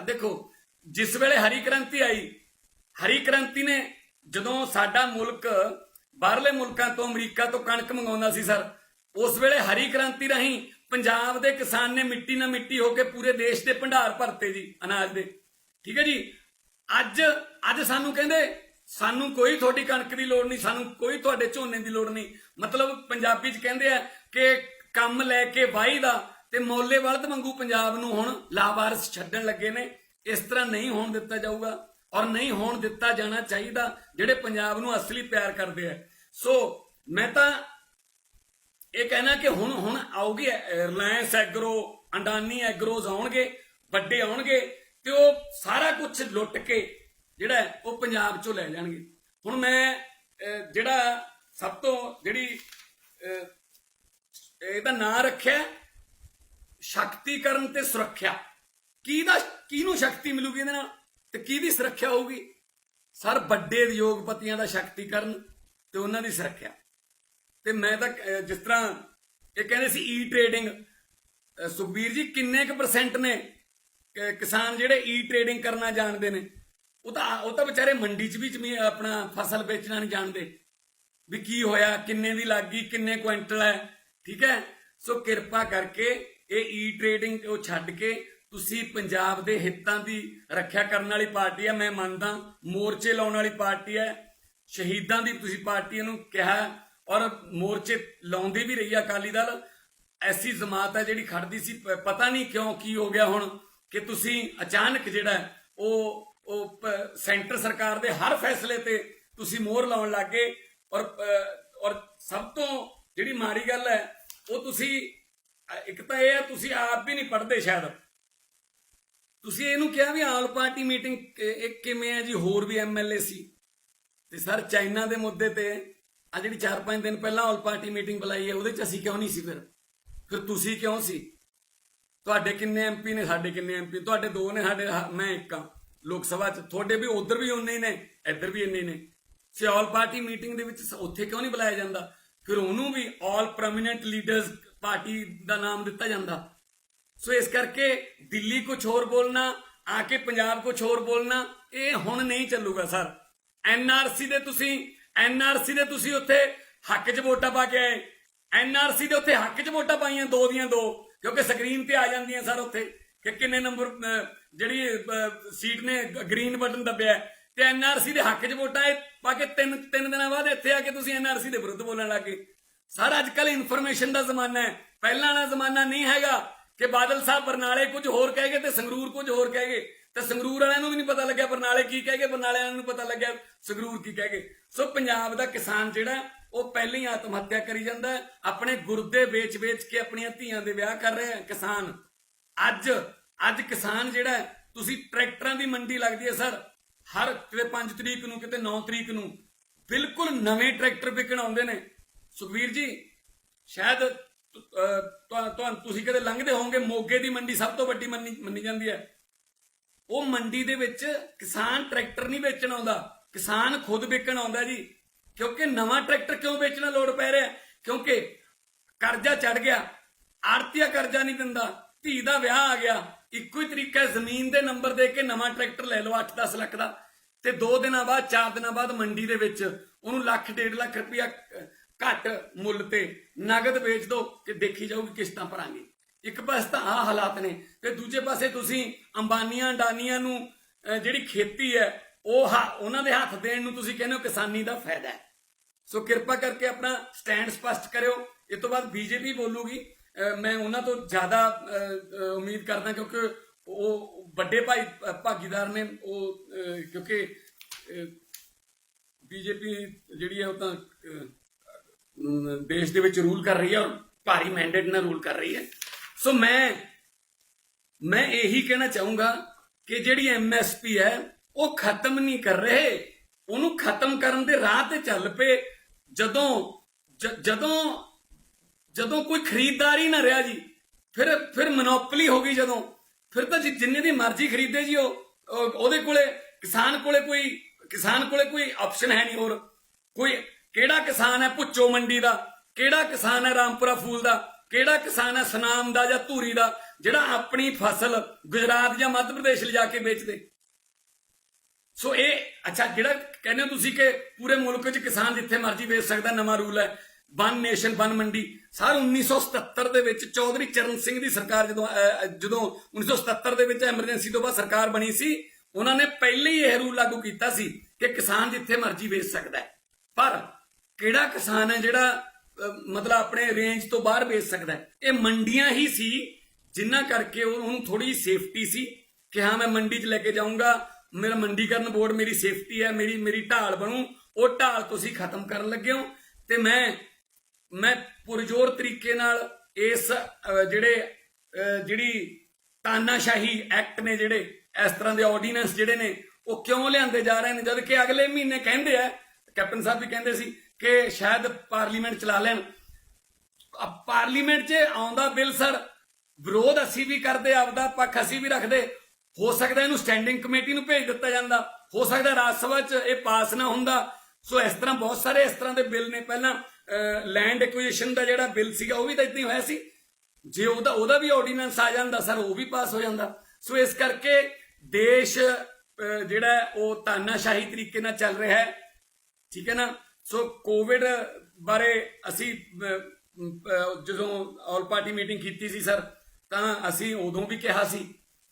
ਦੇਖੋ, ਜਿਸ ਵੇਲੇ ਹਰੀ ਕ੍ਰਾਂਤੀ ਆਈ, ਹਰੀ ਕ੍ਰਾਂਤੀ ਨੇ ਜਦੋਂ ਸਾਡਾ ਮੁਲਕ ਬਾਹਰਲੇ ਮੁਲਕਾਂ ਤੋਂ ਅਮਰੀਕਾ ਤੋਂ ਕਣਕ ਮੰਗਾਉਂਦਾ ਸੀ ਸਰ, ਉਸ ਵੇਲੇ ਹਰੀ ਕ੍ਰਾਂਤੀ ਰਾਹੀਂ ਪੰਜਾਬ ਦੇ ਕਿਸਾਨ ਨੇ ਮਿੱਟੀ ਨਾਲ ਮਿੱਟੀ ਹੋ ਕੇ ਪੂਰੇ ਦੇਸ਼ ਦੇ ਭੰਡਾਰ ਭਰਤੇ ਜੀ ਅਨਾਜ ਦੇ। ਠੀਕ ਹੈ ਜੀ। ਅੱਜ ਸਾਨੂੰ ਕਹਿੰਦੇ ਸਾਨੂੰ ਕੋਈ ਤੁਹਾਡੀ ਕਣਕ ਦੀ ਲੋੜ ਨਹੀਂ, ਸਾਨੂੰ ਕੋਈ ਤੁਹਾਡੇ ਝੋਨੇ ਦੀ ਲੋੜ ਨਹੀਂ। ਮਤਲਬ ਪੰਜਾਬੀ 'ਚ ਕਹਿੰਦੇ ਆ ਕਿ ਕੰਮ ਲੈ ਕੇ ਵਾਹੀ ਦਾ ਤੇ ਮੌਲੇ ਬਲਦ ਵਾਂਗੂ ਪੰਜਾਬ ਨੂੰ ਹੁਣ ਲਾਵਾਰਸ ਛੱਡਣ ਲੱਗੇ ਨੇ। ਇਸ ਤਰ੍ਹਾਂ ਨਹੀਂ ਹੋਣ ਦਿੱਤਾ ਜਾਊਗਾ ਔਰ ਨਹੀਂ ਹੋਣ ਦਿੱਤਾ ਜਾਣਾ ਚਾਹੀਦਾ, ਜਿਹੜੇ ਪੰਜਾਬ ਨੂੰ ਅਸਲੀ ਪਿਆਰ ਕਰਦੇ ਆ। ਸੋ ਮੈਂ ਤਾਂ ਇਹ ਕਹਿਣਾ ਕਿ ਹੁਣ ਆਉਗੀ ਰਿਲਾਇੰਸ ਐਗਰੋ, ਅੰਡਾਨੀ ਐਗਰੋਜ਼ ਆਉਣਗੇ, ਵੱਡੇ ਆਉਣਗੇ ਤੇ ਉਹ ਸਾਰਾ ਕੁਝ ਲੁੱਟ ਕੇ ਜਿਹੜਾ ਉਹ ਪੰਜਾਬ ਚੋਂ ਲੈ ਜਾਣਗੇ। ਹੁਣ ਮੈਂ ਜਿਹੜਾ ਸਭ ਤੋਂ ਜਿਹੜੀ ਇਹਦਾ ਨਾਂ ਰੱਖਿਆ ਸ਼ਕਤੀਕਰਨ ਤੇ ਸੁਰੱਖਿਆ, ਕਿਹਨੂੰ ਸ਼ਕਤੀ ਮਿਲੂਗੀ ਇਹਦੇ ਨਾਲ ਤੇ ਕਿਹਦੀ ਸੁਰੱਖਿਆ ਹੋਊਗੀ? ਸਰ, ਵੱਡੇ ਉਦਯੋਗਪਤੀਆਂ ਦਾ ਸ਼ਕਤੀਕਰਨ ਤੇ ਉਹਨਾਂ ਦੀ ਸੁਰੱਖਿਆ। ਤੇ ਮੈਂ ਤਾਂ ਜਿਸ ਤਰ੍ਹਾਂ ਇਹ ਕਹਿੰਦੇ ਸੀ ਈ ਟ੍ਰੇਡਿੰਗ, ਸੁਖਬੀਰ ਜੀ ਕਿੰਨੇ ਕੁ % ਨੇ ਕਿਸਾਨ ਜਿਹੜੇ ਈ ਟ੍ਰੇਡਿੰਗ ਕਰਨਾ ਜਾਣਦੇ ਨੇ? ਉਹ ਤਾਂ ਵਿਚਾਰੇ ਮੰਡੀ 'ਚ ਵੀ ਆਪਣਾ ਫਸਲ ਵੇਚਣਾ ਨਹੀਂ ਜਾਣਦੇ ਵੀ ਕੀ ਹੋਇਆ, ਕਿੰਨੇ ਦੀ ਲੱਗ ਗਈ, ਕਿੰਨੇ ਕੁਇੰਟਲ ਹੈ। ਠੀਕ ਹੈ। ਸੋ ਕਿਰਪਾ ਕਰਕੇ ਇਹ ਈ ਟ੍ਰੇਡਿੰਗ ਉਹ ਛੱਡ ਕੇ ਤੁਸੀਂ ਪੰਜਾਬ ਦੇ ਹਿੱਤਾਂ ਦੀ ਰੱਖਿਆ ਕਰਨ ਵਾਲੀ ਪਾਰਟੀ ਹੈ। ਮੈਂ ਮੰਨਦਾ ਮੋਰਚੇ ਲਾਉਣ ਵਾਲੀ ਪਾਰਟੀ ਹੈ, ਸ਼ਹੀਦਾਂ ਦੀ ਤੁਸੀਂ ਪਾਰਟੀ ਨੂੰ ਕਿਹਾ ਔਰ ਮੋਰਚੇ ਲਾਉਂਦੀ ਵੀ ਰਹੀ ਹੈ ਅਕਾਲੀ ਦਲ। ਐਸੀ ਜਮਾਤ ਹੈ ਜਿਹੜੀ ਖੜਦੀ ਸੀ, ਪਤਾ ਨਹੀਂ ਕਿਉਂ ਕੀ ਹੋ ਗਿਆ ਹੁਣ ਕਿ ਤੁਸੀਂ ਅਚਾਨਕ ਜਿਹੜਾ ਉਹ ਸੈਂਟਰ ਸਰਕਾਰ ਦੇ ਹਰ ਫੈਸਲੇ ਤੇ ਤੁਸੀਂ ਮੋਹਰ ਲਾਉਣ ਲੱਗ ਗਏ। ਔਰ ਸਭ ਤੋਂ ਜਿਹੜੀ ਮਾੜੀ ਗੱਲ ਹੈ ਉਹ ਤੁਸੀਂ ਇੱਕ ਤਾਂ ਇਹ ਹੈ ਤੁਸੀਂ ਆਪ ਵੀ ਨਹੀਂ ਪੜ੍ਹਦੇ ਸ਼ਾਇਦ। ਤੁਸੀਂ ਇਹਨੂੰ ਕਿਹਾ ਵੀ ਆਲ ਪਾਰਟੀ ਮੀਟਿੰਗ ਇੱਕ ਕਿਵੇਂ ਹੈ ਜੀ, ਹੋਰ ਵੀ ਐਮਐਲਏ ਸੀ। ਤੇ ਸਰ, ਚਾਈਨਾ ਦੇ ਮੁੱਦੇ ਤੇ ਆ ਜਿਹੜੀ 4-5 ਦਿਨ ਪਹਿਲਾਂ ਆਲ ਪਾਰਟੀ ਮੀਟਿੰਗ ਬੁਲਾਈ ਹੈ, ਉਹਦੇ 'ਚ ਅਸੀਂ ਕਿਉਂ ਨਹੀਂ ਸੀ? ਫਿਰ ਤੁਸੀਂ ਕਿਉਂ ਸੀ? ਤੁਹਾਡੇ ਕਿੰਨੇ ਐਮਪੀ ਨੇ, ਸਾਡੇ ਕਿੰਨੇ ਐਮਪੀ? ਤੁਹਾਡੇ 2 ਨੇ, ਸਾਡੇ ਮੈਂ 1 ਹਾਂ ਲੋਕ ਸਭਾ 'ਚ। ਤੁਹਾਡੇ ਵੀ ਉਧਰ ਵੀ ਉਨੇ ਹੀ ਨੇ, ਇੱਧਰ ਵੀ ਇੰਨੇ ਨੇ। ਸੇ ਆਲ ਪਾਰਟੀ ਮੀਟਿੰਗ ਦੇ ਵਿੱਚ ਉੱਥੇ ਕਿਉਂ ਨਹੀਂ ਬੁਲਾਇਆ ਜਾਂਦਾ? ਫਿਰ ਉਹਨੂੰ ਵੀ ਆਲ ਪ੍ਰੋਮੀਨੈਂਟ ਲੀਡਰਸ ਪਾਰਟੀ ਦਾ ਨਾਮ ਦਿੱਤਾ ਜਾਂਦਾ। ਸੋ ਇਸ ਕਰਕੇ ਦਿੱਲੀ ਕੁਝ ਹੋਰ ਬੋਲਣਾ, ਆ ਕੇ ਪੰਜਾਬ ਕੁਝ ਹੋਰ ਬੋਲਣਾ, ਇਹ ਹੁਣ ਨਹੀਂ ਚੱਲੂਗਾ ਸਰ। ਐਨਆਰਸੀ ਦੇ ਤੁਸੀਂ ਉੱਥੇ ਹੱਕ 'ਚ ਵੋਟਾਂ ਪਾ ਕੇ ਆਏ। ਐਨਆਰਸੀ ਦੇ ਉੱਥੇ ਹੱਕ 'ਚ ਵੋਟਾਂ ਪਾਈਆਂ 2 ਦੀਆਂ 2, ਕਿਉਂਕਿ ਸਕਰੀਨ ਤੇ ਆ ਜਾਂਦੀਆਂ ਸਰ ਉੱਥੇ ਕਿ ਕਿੰਨੇ ਨੰਬਰ ਜਿਹੜੀ ਸੀਟ ਨੇ ਗ੍ਰੀਨ ਬਟਨ ਦੱਬਿਆ ਤੇ ਐਨਆਰਸੀ ਦੇ ਹੱਕ 'ਚ ਵੋਟਾਂ ਪਾ ਕੇ 3 ਦਿਨਾਂ ਬਾਅਦ ਇੱਥੇ ਆ ਕੇ ਤੁਸੀਂ ਐਨਆਰਸੀ ਦੇ ਵਿਰੁੱਧ ਬੋਲਣ ਲੱਗੇ। ਸਰ, ਅੱਜ ਕੱਲ ਇਨਫੋਰਮੇਸ਼ਨ ਦਾ ਜ਼ਮਾਨਾ ਹੈ, ਪਹਿਲਾਂ ਵਾਲਾ ਜ਼ਮਾਨਾ ਨਹੀਂ ਹੈਗਾ ਕਿ ਬਾਦਲ ਸਾਹਿਬ ਬਰਨਾਲੇ ਕੁਝ ਹੋਰ ਕਹਿ ਗਏ ਤੇ ਸੰਗਰੂਰ ਕੁਝ ਹੋਰ ਕਹਿ ਗਏ ਤੇ ਸੰਗਰੂਰ ਵਾਲਿਆਂ ਨੂੰ ਵੀ ਨਹੀਂ ਪਤਾ ਲੱਗਿਆ ਬਰਨਾਲੇ ਕੀ ਕਹਿ ਗਏ, ਬਰਨਾਲੇ ਵਾਲਿਆਂ ਨੂੰ ਪਤਾ ਲੱਗਿਆ ਸੰਗਰੂਰ ਕੀ ਕਹਿ ਗਏ। ਸੋ ਪੰਜਾਬ ਦਾ ਕਿਸਾਨ ਜਿਹੜਾ ਉਹ ਪਹਿਲਾਂ ਹੀ ਆਤਮ ਹੱਤਿਆ ਕਰੀ ਜਾਂਦਾ ਹੈ, ਆਪਣੇ ਗੁਰਦੇ ਵੇਚ ਕੇ ਆਪਣੀਆਂ ਧੀਆਂ ਦੇ ਵਿਆਹ ਕਰ ਰਹੇ ਕਿਸਾਨ। ਅੱਜ ਕਿਸਾਨ ਜਿਹੜਾ ਤੁਸੀਂ ਟਰੈਕਟਰਾਂ ਦੀ ਮੰਡੀ ਲੱਗਦੀ ਹੈ ਸਰ, ਹਰ ਕਿਤੇ 5 ਤਰੀਕ ਨੂੰ, ਕਿਤੇ 9 ਤਰੀਕ ਨੂੰ ਬਿਲਕੁਲ ਨਵੇਂ ਟਰੈਕਟਰ ਵਿਕਣ ਆਉਂਦੇ ਨੇ। ਸੁਖਬੀਰ ਜੀ, ਸ਼ਾਇਦ ਤੁਸੀਂ ਕਦੇ ਲੰਘਦੇ ਹੋਵੋਗੇ, ਮੋਗੇ ਦੀ ਮੰਡੀ ਸਭ ਤੋਂ ਵੱਡੀ ਮੰਨੀ ਜਾਂਦੀ ਹੈ। ਉਹ ਮੰਡੀ ਦੇ ਵਿੱਚ ਕਿਸਾਨ ਟਰੈਕਟਰ ਨਹੀਂ ਵੇਚਣ ਆਉਂਦਾ, ਕਿਸਾਨ ਖੁਦ ਵਿਕਣ ਆਉਂਦਾ ਜੀ, ਕਿਉਂਕਿ ਨਵਾਂ ਟਰੈਕਟਰ ਕਿਉਂ ਵੇਚਣਾ ਲੋੜ ਪੈ ਰਿਹਾ? ਕਿਉਂਕਿ ਕਰਜ਼ਾ ਚੜ ਗਿਆ, ਆੜਤੀਆ ਕਰਜ਼ਾ ਨਹੀਂ ਦਿੰਦਾ, ਧੀ ਦਾ ਵਿਆਹ ਆ ਗਿਆ, ਇੱਕੋ ਹੀ ਤਰੀਕਾ ਹੈ, ਜ਼ਮੀਨ ਦੇ ਨੰਬਰ ਦੇ ਕੇ ਨਵਾਂ ਟਰੈਕਟਰ ਲੈ ਲਓ 8-10 ਲੱਖ ਦਾ, ਤੇ 2 ਦਿਨਾਂ ਬਾਅਦ 4 ਦਿਨਾਂ ਬਾਅਦ ਮੰਡੀ ਦੇ ਵਿੱਚ ਉਹਨੂੰ 1-1.5 ਲੱਖ ਰੁਪਇਆ ਘੱਟ ਮੁੱਲ ਤੇ ਨਗਦ ਵੇਚ ਦੋ ਕਿ ਦੇਖੀ ਜਾਊਗੀ ਕਿਸ਼ਤਾਂ ਭਰਾਂਗੇ। ਇੱਕ ਪਾਸੇ ਤਾਂ ਆਹ ਹਾਲਾਤ ਨੇ, ਤੇ ਦੂਜੇ ਪਾਸੇ ਤੁਸੀਂ ਅੰਬਾਨੀਆਂ ਅਡਾਨੀਆਂ ਨੂੰ ਜਿਹੜੀ ਖੇਤੀ ਹੈ ਉਹਨਾਂ ਦੇ ਹੱਥ ਦੇਣ ਨੂੰ ਤੁਸੀਂ ਕਹਿੰਦੇ ਹੋ ਕਿਸਾਨੀ ਦਾ ਫਾਇਦਾ ਹੈ। ਸੋ ਕਿਰਪਾ ਕਰਕੇ ਆਪਣਾ ਸਟੈਂਡ ਸਪਸ਼ਟ ਕਰਿਓ। ਇਸ ਤੋਂ ਬਾਅਦ ਬੀਜੇਪੀ ਬੋਲੂਗੀ, ਮੈਂ ਉਹਨਾਂ ਤੋਂ ਜ਼ਿਆਦਾ ਉਮੀਦ ਕਰਦਾ, ਕਿਉਂਕਿ ਉਹ ਵੱਡੇ ਭਾਗੀਦਾਰ ਨੇ, ਉਹ ਕਿਉਂਕਿ ਬੀਜੇਪੀ ਜਿਹੜੀ ਹੈ ਉਹ ਤਾਂ ਦੇਸ਼ ਦੇ ਵਿੱਚ ਰੂਲ ਕਰ ਰਹੀ ਹੈ ਔਰ ਭਾਰੀ ਮੈਂਡੇਟ ਨਾਲ ਰੂਲ ਕਰ ਰਹੀ ਹੈ। ਸੋ ਮੈਂ ਇਹੀ ਕਹਿਣਾ ਚਾਹੂੰਗਾ ਕਿ ਜਿਹੜੀ MSP ਹੈ ਉਹ ਖਤਮ ਨਹੀਂ ਕਰ ਰਹੇ, ਉਹਨੂੰ ਖਤਮ ਕਰਨ ਦੇ ਰਾਹ ਤੇ ਚੱਲ ਪਏ। ਜਦੋਂ ਕੋਈ ਖਰੀਦਦਾਰ ਹੀ ਨਾ ਰਿਹਾ ਜੀ, ਫਿਰ ਮੋਨੋਪੋਲੀ ਹੋ ਗਈ। ਜਦੋਂ ਫਿਰ ਤਾਂ ਜਿੰਨੇ ਦੀ ਮਰਜ਼ੀ ਖਰੀਦੇ ਜੀ, ਉਹਦੇ ਕੋਲੇ ਕਿਸਾਨ ਕੋਲੇ ਕੋਈ ਆਪਸ਼ਨ ਹੈ ਨਹੀਂ। ਹੋਰ ਕੋਈ ਕਿਹੜਾ ਕਿਸਾਨ ਹੈ ਭੁੱਚੋ ਮੰਡੀ ਦਾ, ਕਿਹੜਾ ਕਿਸਾਨ ਹੈ ਰਾਮਪੁਰਾ ਫੂਲ ਦਾ, ਕਿਹੜਾ ਕਿਸਾਨ ਹੈ ਸੁਨਾਮ ਦਾ ਜਾਂ ਧੂਰੀ ਦਾ, ਜਿਹੜਾ ਆਪਣੀ ਫਸਲ ਗੁਜਰਾਤ ਜਾਂ ਮੱਧ ਪ੍ਰਦੇਸ਼ ਲਿਜਾ ਕੇ ਵੇਚਦੇ? ਸੋ ਇਹ ਅੱਛਾ, ਜਿਹੜਾ ਕਹਿੰਦੇ ਹੋ ਤੁਸੀਂ ਕਿ ਪੂਰੇ ਮੁਲਕ 'ਚ ਕਿਸਾਨ ਜਿੱਥੇ ਮਰਜ਼ੀ ਵੇਚ ਸਕਦਾ, ਨਵਾਂ ਰੂਲ ਹੈ ਵਨ ਨੇਸ਼ਨ ਵਨ ਮੰਡੀ। ਸਰ 1977 ਦੇ ਵਿੱਚ ਚੌਧਰੀ ਚਰਨ ਸਿੰਘ ਦੀ ਸਰਕਾਰ ਜਦੋਂ 1977 ਦੇ ਵਿੱਚ ਐਮਰਜੈਂਸੀ ਤੋਂ ਬਾਅਦ ਸਰਕਾਰ ਬਣੀ ਸੀ, ਉਹਨਾਂ ਨੇ ਪਹਿਲੇ ਹੀ ਇਹ ਰੂਲ ਲਾਗੂ ਕੀਤਾ ਸੀ ਕਿ ਕਿਸਾਨ ਜਿੱਥੇ ਮਰਜ਼ੀ ਵੇਚ ਸਕਦਾ ਹੈ। ਪਰ ਕਿਹੜਾ ਕਿਸਾਨ ਹੈ ਜਿਹੜਾ ਮਤਲਬ ਆਪਣੇ ਰੇਂਜ ਤੋਂ ਬਾਹਰ ਵੇਚ ਸਕਦਾ ਹੈ? ਇਹ ਮੰਡੀਆਂ ਹੀ ਸੀ ਜਿਨ੍ਹਾਂ ਕਰਕੇ ਉਹਨੂੰ ਥੋੜੀ ਸੇਫਟੀ ਸੀ ਕਿ ਹਾਂ ਮੈਂ ਮੰਡੀ 'ਚ ਲੈ ਕੇ ਜਾਊਂਗਾ, ਮੇਰਾ ਮੰਡੀਕਰਨ ਬੋਰਡ ਮੇਰੀ ਸੇਫਟੀ ਹੈ, ਮੇਰੀ ਢਾਲ ਬਣੂ। ਉਹ ਢਾਲ ਤੁਸੀਂ ਖਤਮ ਕਰਨ ਲੱਗੇ ਹੋ। ਤੇ ਮੈਂ ਪੁਰਜ਼ੋਰ ਤਰੀਕੇ ਨਾਲ ਇਸ ਜਿਹੜੀ ਤਾਨਾਸ਼ਾਹੀ ਐਕਟ ਨੇ, ਜਿਹੜੇ ਇਸ ਤਰ੍ਹਾਂ ਦੇ ਆਰਡੀਨੈਂਸ ਜਿਹੜੇ ਨੇ, ਉਹ ਕਿਉਂ ਲਿਆਂਦੇ ਜਾ ਰਹੇ ਨੇ, ਜਦ ਕਿ ਅਗਲੇ ਮਹੀਨੇ ਕਹਿੰਦੇ ਆ, ਕੈਪਟਨ ਸਾਹਿਬ ਵੀ ਕਹਿੰਦੇ ਸੀ ਕਿ ਸ਼ਾਇਦ ਪਾਰਲੀਮੈਂਟ ਚਲਾ ਲੈਣ। ਪਾਰਲੀਮੈਂਟ 'ਚ ਆਉਂਦਾ ਬਿੱਲ ਸਰ, ਵਿਰੋਧ ਅਸੀਂ ਵੀ ਕਰਦੇ, ਆਪਦਾ ਪੱਖ ਅਸੀਂ ਵੀ ਰੱਖਦੇ, ਹੋ ਸਕਦਾ ਇਹਨੂੰ ਸਟੈਂਡਿੰਗ ਕਮੇਟੀ ਨੂੰ ਭੇਜ ਦਿੱਤਾ ਜਾਂਦਾ, ਹੋ ਸਕਦਾ ਰਾਜ ਸਭਾ 'ਚ ਇਹ ਪਾਸ ਨਾ ਹੁੰਦਾ। ਸੋ ਇਸ ਤਰ੍ਹਾਂ ਬਹੁਤ ਸਾਰੇ ਇਸ ਤਰ੍ਹਾਂ ਦੇ ਬਿੱਲ ਨੇ। ਪਹਿਲਾਂ ਲੈਂਡ ਐਕੁਇਜ਼ੀਸ਼ਨ ਦਾ ਜਿਹੜਾ ਬਿੱਲ ਸੀਗਾ ਉਹ ਵੀ ਤਾਂ ਇਦਾਂ ਹੀ ਹੋਇਆ ਸੀ, ਜੇ ਉਹਦਾ ਵੀ ਆਰਡੀਨੈਂਸ ਆ ਜਾਂਦਾ ਸਰ, ਉਹ ਵੀ ਪਾਸ ਹੋ ਜਾਂਦਾ। ਸੋ ਇਸ ਕਰਕੇ ਦੇਸ਼ ਜਿਹੜਾ ਉਹ ਤਾਨਾਸ਼ਾਹੀ ਤਰੀਕੇ ਨਾਲ ਚੱਲ ਰਿਹਾ ਹੈ, ਠੀਕ ਹੈ ਨਾ। ਸੋ ਕੋਵਿਡ ਬਾਰੇ ਅਸੀਂ ਜਦੋਂ ਆਲ ਪਾਰਟੀ ਮੀਟਿੰਗ ਕੀਤੀ ਸੀ ਸਰ, ਤਾਂ ਅਸੀਂ ਉਦੋਂ ਵੀ ਕਿਹਾ ਸੀ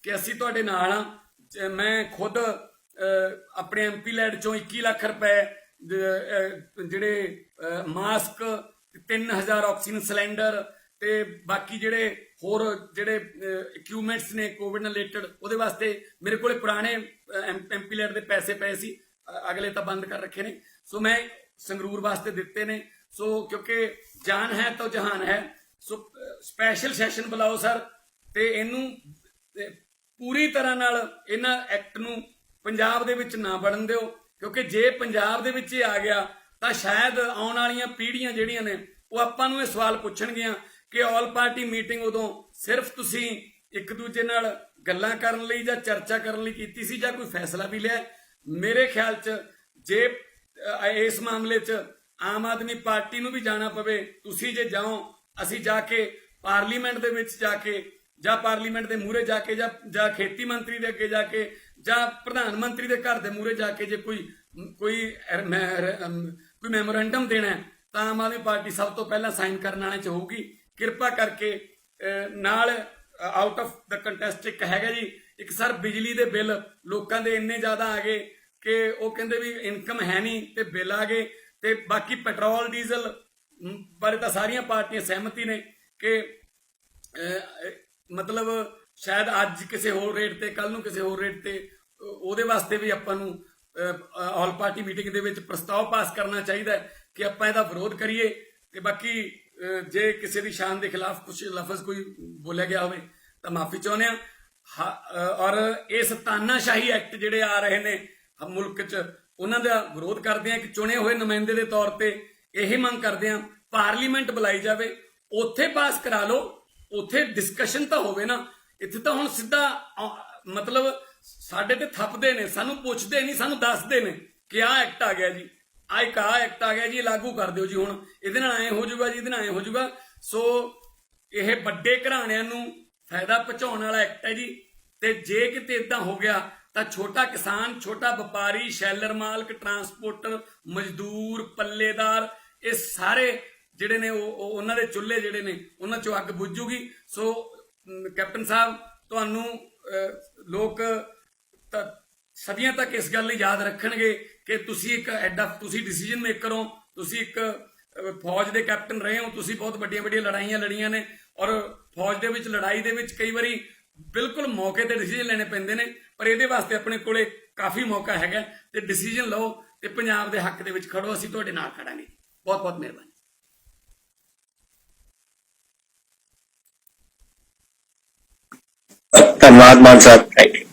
ਕਿ ਅਸੀਂ ਤੁਹਾਡੇ ਨਾਲ ਹਾਂ। ਮੈਂ ਖੁਦ ਆਪਣੇ MP ਲੈਡ ਚੋਂ 21 ਲੱਖ ਰੁਪਏ ਜਿਹੜੇ ਮਾਸਕ, 3000 ਆਕਸੀਜਨ ਸਿਲੰਡਰ ਤੇ ਬਾਕੀ ਜਿਹੜੇ ਹੋਰ ਜਿਹੜੇ ਇਕਵਿਪਮੈਂਟਸ ਨੇ ਕੋਵਿਡ ਨਾਲ ਰਿਲੇਟਡ, ਉਹਦੇ ਵਾਸਤੇ ਮੇਰੇ ਕੋਲੇ ਪੁਰਾਣੇ MP ਲੈਡ ਦੇ ਪੈਸੇ ਪਏ ਸੀ, ਅਗਲੇ ਤਾਂ ਬੰਦ ਕਰ ਰੱਖੇ ਨੇ। ਸੋ ਮੈਂ ਸੰਗਰੂਰ ਵਾਸਤੇ ਦਿੱਤੇ ਨੇ। ਸੋ ਕਿਉਂਕਿ ਜਾਨ ਹੈ ਤਾਂ ਜਹਾਨ ਹੈ। ਸੋ ਸਪੈਸ਼ਲ ਸੈਸ਼ਨ ਬੁਲਾਓ ਸਰ, ਤੇ ਇਹਨੂੰ ਪੂਰੀ ਤਰ੍ਹਾਂ ਨਾਲ ਇਹਨਾਂ ਐਕਟ ਨੂੰ ਪੰਜਾਬ ਦੇ ਵਿੱਚ ਨਾ ਵੜਨ ਦਿਓ, ਕਿਉਂਕਿ ਜੇ ਪੰਜਾਬ ਦੇ ਵਿੱਚ ਇਹ ਆ ਗਿਆ ਤਾਂ ਸ਼ਾਇਦ ਆਉਣ ਵਾਲੀਆਂ ਪੀੜ੍ਹੀਆਂ ਜਿਹੜੀਆਂ ਨੇ ਉਹ ਆਪਾਂ ਨੂੰ ਇਹ ਸਵਾਲ ਪੁੱਛਣਗੀਆਂ ਕਿ ਆਲ ਪਾਰਟੀ ਮੀਟਿੰਗ ਉਦੋਂ ਸਿਰਫ ਤੁਸੀਂ ਇੱਕ ਦੂਜੇ ਨਾਲ ਗੱਲਾਂ ਕਰਨ ਲਈ ਜਾਂ ਚਰਚਾ ਕਰਨ ਲਈ ਕੀਤੀ ਸੀ, ਜਾਂ ਕੋਈ ਫੈਸਲਾ ਵੀ ਲਿਆ? ਮੇਰੇ ਖਿਆਲ 'ਚ ਜੇ ਇਸ ਮਾਮਲੇ 'ਚ ਆਮ ਆਦਮੀ ਪਾਰਟੀ ਨੂੰ ਵੀ ਜਾਣਾ ਪਵੇ, ਤੁਸੀਂ ਜੇ ਜਾਓ, ਅਸੀਂ ਜਾ ਕੇ ਪਾਰਲੀਮੈਂਟ ਦੇ ਵਿੱਚ ਜਾ ਕੇ, ਜਾਂ ਪਾਰਲੀਮੈਂਟ ਦੇ ਮੂਹਰੇ ਜਾ ਕੇ, ਜਾਂ ਖੇਤੀ ਮੰਤਰੀ ਦੇ ਅੱਗੇ ਜਾ ਕੇ, ਜਾਂ ਪ੍ਰਧਾਨ ਮੰਤਰੀ ਦੇ ਘਰ ਦੇ ਮੂਹਰੇ ਜਾ ਕੇ ਜੇ ਕੋਈ ਮੈਮੋਰੈਂਡਮ ਦੇਣਾ ਹੈ, ਤਾਂ ਆਮ ਆਦਮੀ ਪਾਰਟੀ ਸਭ ਤੋਂ ਪਹਿਲਾਂ ਸਾਈਨ ਕਰਨ ਵਾਲੇ 'ਚ ਹੋਊਗੀ। ਕਿਰਪਾ ਕਰਕੇ ਨਾਲ ਆਊਟ ਆਫ ਦਾ ਕੰਟੈਸਟ ਇੱਕ ਹੈਗਾ ਜੀ, ਇੱਕ ਸਰ ਬਿਜਲੀ ਦੇ ਬਿੱਲ ਲੋਕਾਂ ਦੇ ਇੰਨੇ ਜ਼ਿਆਦਾ ਆ ਗਏ ਕਿ ਉਹ ਕਹਿੰਦੇ ਵੀ ਇਨਕਮ ਹੈ ਨਹੀਂ ਤੇ ਬਿੱਲ ਆ ਗਏ। ਤੇ ਬਾਕੀ ਪੈਟਰੋਲ ਡੀਜ਼ਲ ਬਾਰੇ ਤਾਂ ਸਾਰੀਆਂ ਪਾਰਟੀਆਂ ਸਹਿਮਤੀ ਨੇ ਕਿ ਮਤਲਬ ਸ਼ਾਇਦ ਅੱਜ ਕਿਸੇ ਹੋਰ ਰੇਟ ਤੇ, ਕੱਲ ਨੂੰ ਕਿਸੇ ਹੋਰ ਰੇਟ ਤੇ, ਉਹਦੇ ਵਾਸਤੇ ਵੀ ਆਪਾਂ ਨੂੰ ਆਲ ਪਾਰਟੀ ਮੀਟਿੰਗ ਦੇ ਵਿੱਚ ਪ੍ਰਸਤਾਵ ਪਾਸ ਕਰਨਾ ਚਾਹੀਦਾ ਕਿ ਆਪਾਂ ਇਹਦਾ ਵਿਰੋਧ ਕਰੀਏ। ਤੇ ਬਾਕੀ ਜੇ ਕਿਸੇ ਦੀ ਸ਼ਾਨ ਦੇ ਖਿਲਾਫ ਕੁਝ ਲਫ਼ਜ਼ ਕੋਈ ਬੋਲਿਆ ਗਿਆ ਹੋਵੇ ਤਾਂ ਮਾਫੀ ਚਾਹੁੰਦੇ ਹਾਂ। ਔਰ ਇਸ ਤਾਨਾਸ਼ਾਹੀ ਐਕਟ ਜਿਹੜੇ ਆ ਰਹੇ ਨੇ ਮੁਲਕ 'ਚ, ਉਹਨਾਂ ਦਾ ਵਿਰੋਧ ਕਰਦੇ ਆ ਕਿ ਚੁਣੇ ਹੋਏ ਨੁਮਾਇੰਦੇ ਦੇ ਤੌਰ ਤੇ ਇਹ ਮੰਗ ਕਰਦੇ ਆ ਪਾਰਲੀਮੈਂਟ ਬੁਲਾਈ ਜਾਵੇ, ਉੱਥੇ ਪਾਸ ਕਰਾ ਲਓ, ਉੱਥੇ ਡਿਸਕਸ਼ਨ ਤਾਂ ਹੋਵੇ ਨਾ। ਇੱਥੇ ਤਾਂ ਹੁਣ ਸਿੱਧਾ ਮਤਲਬ ਸਾਡੇ ਤੇ ਥੱਪਦੇ ਨੇ, ਸਾਨੂੰ ਪੁੱਛਦੇ ਨਹੀਂ, ਸਾਨੂੰ ਦੱਸਦੇ ਨੇ ਕਿ ਆਹ ਐਕਟ ਆ ਗਿਆ ਜੀ, ਆਹ ਇੱਕ ਆਹ ਐਕਟ ਆ ਗਿਆ ਜੀ, ਲਾਗੂ ਕਰ ਦਿਓ ਜੀ, ਹੁਣ ਇਹਦੇ ਨਾਲ ਐਂ ਹੋ ਜਾਊਗਾ ਜੀ, ਇਹਦੇ ਨਾਲ ਐਂ ਹੋ ਜਾਊਗਾ। ਸੋ ਇਹ ਵੱਡੇ ਘਰਾਣਿਆਂ ਨੂੰ ਫਾਇਦਾ ਪਹੁੰਚਾਉਣ ਵਾਲਾ ਐਕਟ ਹੈ ਜੀ। ਤੇ ਜੇ ਕਿਤੇ ਇਦਾਂ ਹੋ ਗਿਆ ਤਾਂ ਛੋਟਾ ਕਿਸਾਨ, ਛੋਟਾ ਵਪਾਰੀ, ਸ਼ੈਲਰ ਮਾਲਕ, ਟਰਾਂਸਪੋਰਟਰ, ਮਜ਼ਦੂਰ, ਪੱਲੇਦਾਰ, ਇਹ ਸਾਰੇ ਜਿਹੜੇ ਨੇ ਉਹਨਾਂ ਦੇ ਚੁੱਲ੍ਹੇ ਜਿਹੜੇ ਨੇ ਉਹਨਾਂ ਚੋਂ ਅੱਗ ਬੁੱਝੂਗੀ। ਸੋ ਕੈਪਟਨ ਸਾਹਿਬ, ਤੁਹਾਨੂੰ ਲੋਕ ਸਦੀਆਂ ਤੱਕ ਇਸ ਗੱਲ ਲਈ ਯਾਦ ਰੱਖਣਗੇ ਕਿ ਤੁਸੀਂ ਇੱਕ ਐਡਾ, ਤੁਸੀਂ ਡਿਸੀਜਨ ਮੇਕਰ ਹੋ, ਤੁਸੀਂ ਇੱਕ ਫੌਜ ਦੇ ਕੈਪਟਨ ਰਹੇ ਹੋ, ਤੁਸੀਂ ਬਹੁਤ ਵੱਡੀਆਂ ਵੱਡੀਆਂ ਲੜਾਈਆਂ ਲੜੀਆਂ ਨੇ। ਔਰ ਫੌਜ ਦੇ ਵਿੱਚ ਲੜਾਈ ਦੇ ਵਿੱਚ ਕਈ ਵਾਰੀ ਬਿਲਕੁਲ ਮੌਕੇ ਤੇ ਡਿਸੀਜਨ ਲੈਣੇ ਪੈਂਦੇ ਨੇ, ਪਰ ਇਹਦੇ ਵਾਸਤੇ ਆਪਣੇ ਕੋਲੇ ਕਾਫੀ ਮੌਕਾ ਹੈਗਾ ਤੇ ਡਿਸੀਜਨ ਲਓ ਤੇ ਪੰਜਾਬ ਦੇ ਹੱਕ ਦੇ ਵਿੱਚ ਖੜੋ। ਅਸੀਂ ਤੁਹਾਡੇ ਨਾਲ ਖੜਾਂਗੇ। ਬਹੁਤ ਬਹੁਤ ਮਿਹਰਬਾਨੀ। ਧੰਨਵਾਦ ਮਾਨ ਸਾਹਿਬ, ਥੈਂਕ ਯੂ।